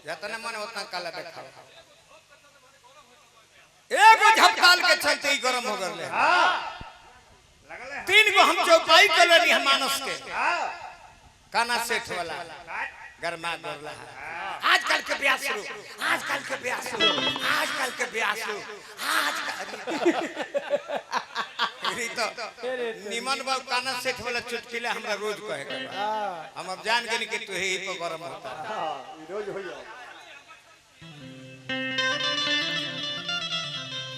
जितना मन उतना काला देखा एगो झपकाल के चलते ही गरम हो गए। तीन गो हम चौपाई कलनी हम मानस के काना सेठ वाला गरमा गरला आजकल के ब्याह शुरू आजकल के ब्याह शुरू आजकल के ब्याह शुरू तो निमन बाबू काना सेठ वाला चुटकिला हमरा रोज कहे हम अब जान गए कि तू ही तो गरम होता रोज हो जाए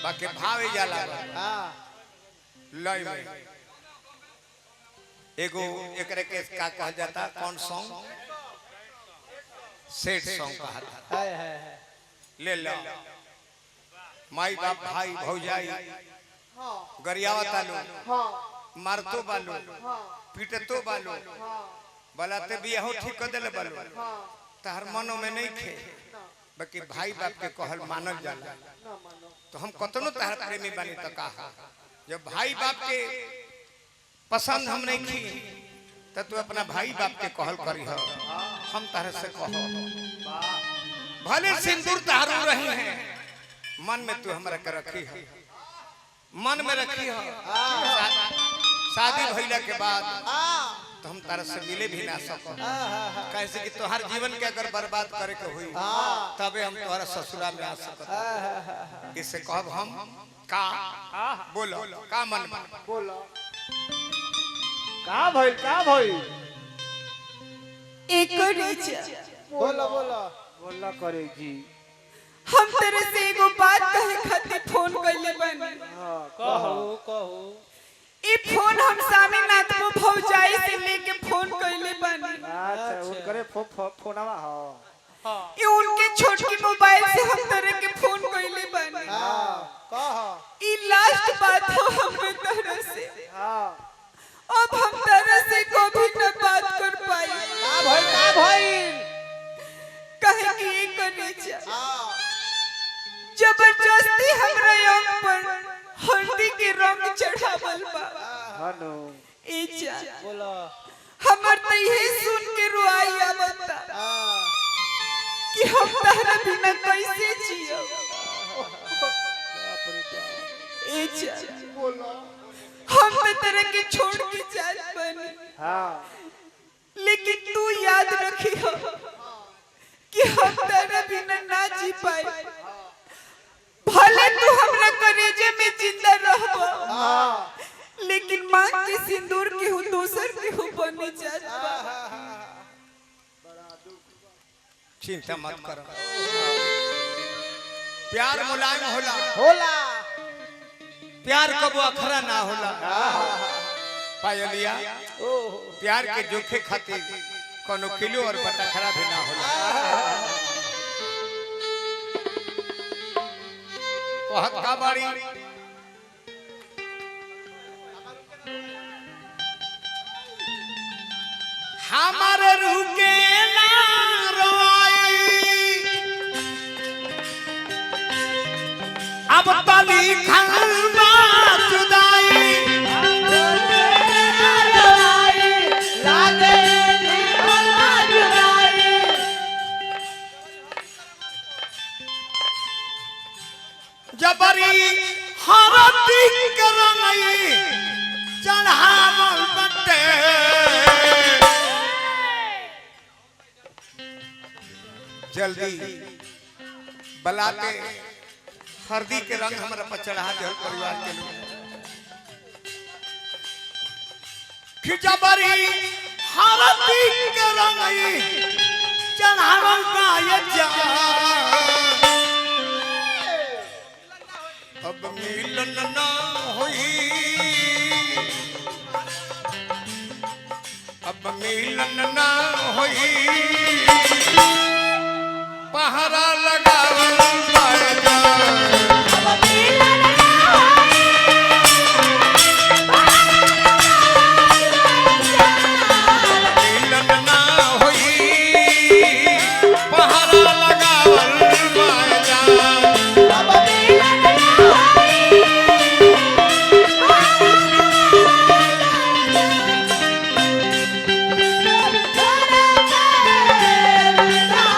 बाकी भाव ही जाला लय में एगो एकरे के का कहा जाता कौन सॉन्ग सेठ सॉन्ग कहा जाता ले लो माई बाप भाई भौजाई गरियावा तालू मारतो बालू पीटतो बालू बलाते भी हो ठीक कर देले बालू तार मनो में नहीं खे बाकी भाई बाप के कहल मानल जाला तो हम कतनो तार प्रेमी बानी त का जब भाई बाप के पसंद हम नहीं की तो तू अपना भाई बाप के कहल करी हो हम तारे से कहो भले सिंदूर तारू रही है मन में तू हमरा के रखी है मन में रखी हो शादी भइला के बाद तो हम तारा से मिले भी ना सको कैसे कि तोहर जीवन के अगर बर्बाद करे के हुई तबे हम तोहरा ससुरा में आ सकत इससे कहब हम का बोलो का मन बोलो का भइल एक रीचा बोलो बोलो बोला करे जी हम तेरे से एगो बात कहे खातिर फोन कइले बानी कहो ई फोन हम स्वामीनाथ को भौजाई से लेके फोन कइले बानी अच्छा उनकरे फोनवा हां ई उनके छोटकी मोबाइल से हम तेरे के फोन कइले बानी कहो ई लास्ट बात हो हमें तेरे से हां अब हम तेरे से कभी न बात कर पाई का भइल कहे कि ये रीचा जबरदस्ती हमरा अंग पर हल्दी के रंग चढ़ावल बा हानो ए जा बोलो हमर त यही सुन के रोई आवता कि हम तहरा बिना कैसे जियो ए जा बोलो हम तो तेरे के छोड़ के जात बनी हां लेकिन तू याद रखी हो कि हम तेरे बिना ना जी पाए भले तू हमरा कलेजे में जिंदा रहबो लेकिन मांग के सिंदूर के हो दोसर के हो बनी जात बा चिंता मत करो प्यार मुलायम होला प्यार कबो अखरा ना होला पायलिया प्यार के जोखे खातिर कोनो किलो और बटखरा भी ना होला कहत का बाड़ी हमारे रूह के ना रोई अब तली खलबा जुदाई लागे निकलना जुदाई जबरी हरती करई चढ़ावल बटे जल्दी बलाते हरदी के रंग हमरा पर चढ़ा दे परिवार के लोग कि जबरी हरदी के रंग चढ़ावल पाए जा अब मिलन ना होई अब मिलन ना होई पहरा लगावल पाए जा मिलन ना होई पहरा लगावल पाए जा Bye.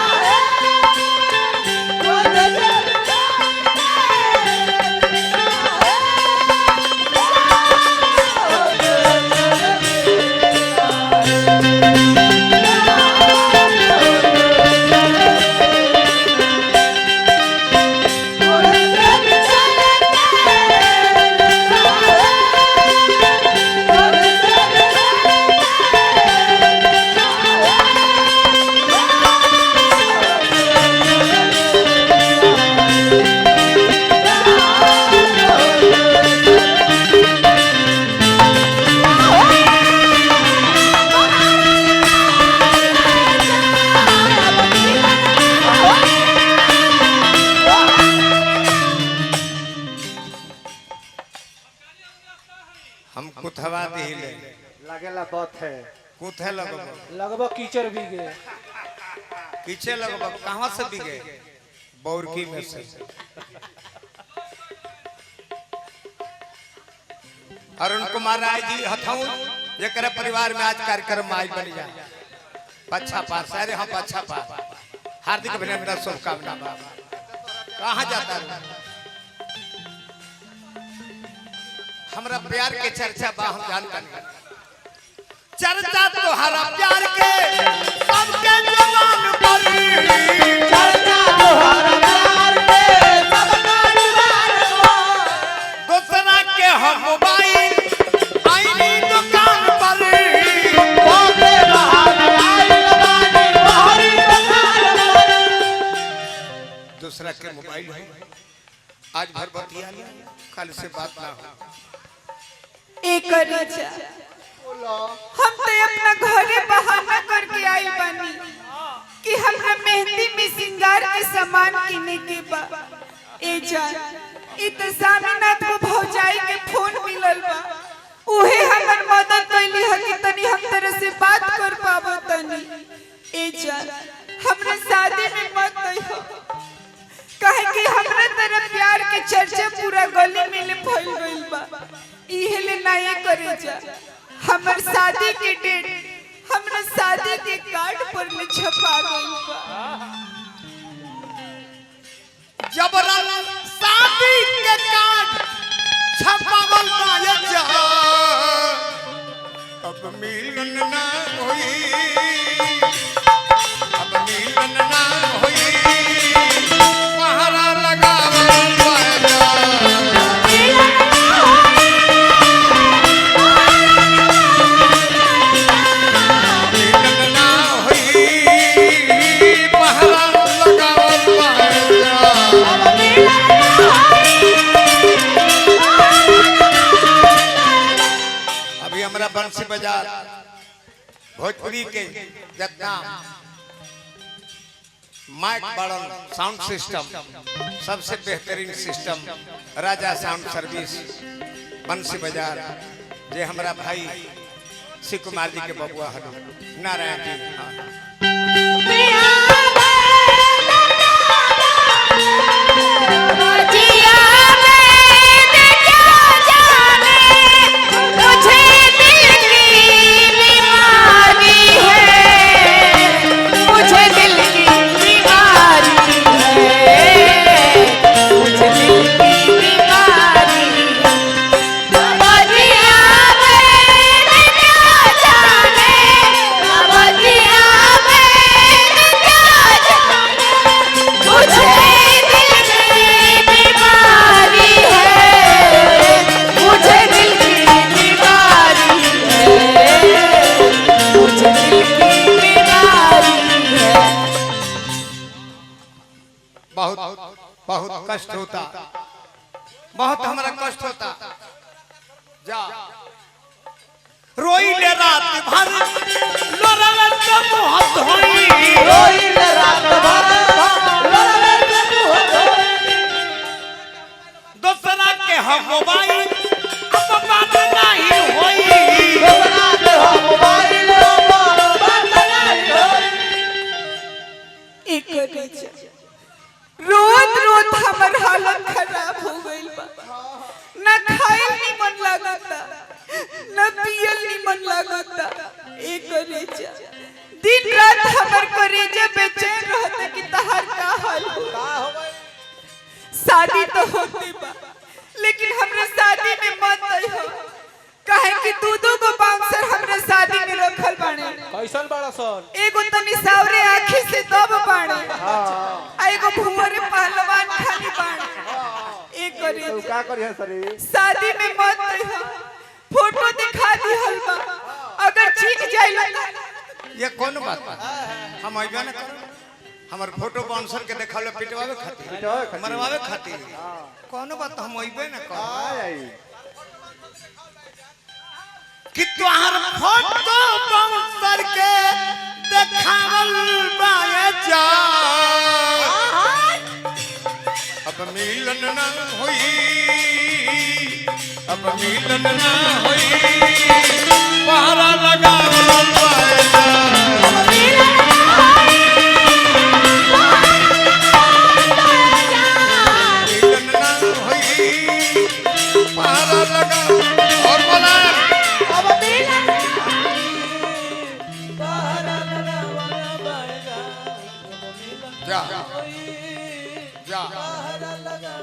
दिले लगेला बात है कुथे लगब लगभग कीचड़ भी गए पीछे लगब कहां से बिगे बौरकी में से अरुण कुमार राय जी हथौ जेकर परिवार में आज कार्यक्रम में आई बन जा पच्छा पास अरे हम पच्छा पास हार्दिक अभिनंदन शुभकामना कहां जाता है हमरा प्यार के चर्चा बा हम जानता नहीं चर्चा तोहरा प्यार के सबके जवान पर चर्चा तोहरा प्यार के सबका दीवार दूसरा के हम मोबाइल आईनी दुकान पर ओके बाहर आई लगानी बाहरी दुकान पर दूसरा के मोबाइल है आज भर बतिया लिया कल से बात ना हो एक रीचा हम तो अपना घरे बहाना करके आई बानी कि हमरा मेहंदी में सिंगार के सामान किने के बा ए जान ई तो सामीनाथ को भौजाई के फोन मिलल बा उहे हमर मदद कैली ह कि तनी हम तरह से बात कर पाबो तनी ए जान हमरा शादी में मत कहियो कहे कि हमरा तरह प्यार के चर्चा पूरा गली में फैल गइल बा इहे ले नहीं करे जा हमर शादी के डेट हमरा शादी के कार्ड पर में छपा गइल बा जबरन शादी के कार्ड छपावल ना जा अब मिलन ना होई अब मिलन ना होई पहरा लगावल बाजा मिलन ना होई पहरा लगावल बाजा अभी हमारा बंसी बाजार भोजपुरी के जितना माइक बड़न साउंड सिस्टम सबसे बेहतरीन सिस्टम राजा साउंड सर्विस बंसी बाजार जे हमारा भाई शिव कुमार जी के बबुआ हन नारायण जी हाँ। बहुत बहुत कष्ट होता बहुत हमारा कष्ट होता जा रोई ले रात भर लोरल के मुंह धोई रोई ले रात भर लड़ले के मुंह धोई दूसरा के हम मोबाइल अब बात नहीं होई दोसरा के हम मोबाइल पर बात नहीं होई एक रीचा रोज रोज हमर हालत खराब हो गइल बा ना खाइल निमन लागता ना पियल निमन लागता एक रीचा दिन रात हमर करेजा बेचैन रहता कि तहार का हाल हो का हो गई शादी तो होते बा लेकिन हमरा शादी में मत हो काहे कि दू को बाउंसर हमरा शादी में रखल बाणे कैसन बड़ा सन एगो तनी सावरे आंखी से दब बाणे हां आ एगो भुवरे पहलवान खाली बाणे एक तू करे का करिए सरी शादी में मत हो फोटो दिखा दी हलवा अगर चीज जाइला ये कौन बात बा हम आइबा ना करो हमर फोटो बाउंसर के देखावे पिटवावे खातिर पिटवावे खातिर। मरवावे खातिर कौन बात हम आइबे ना करो आई कि तोहर फोटो बाउंसर के देखावल बाए जा अब मिलन ना होई अब मिलन ना होई जा लगा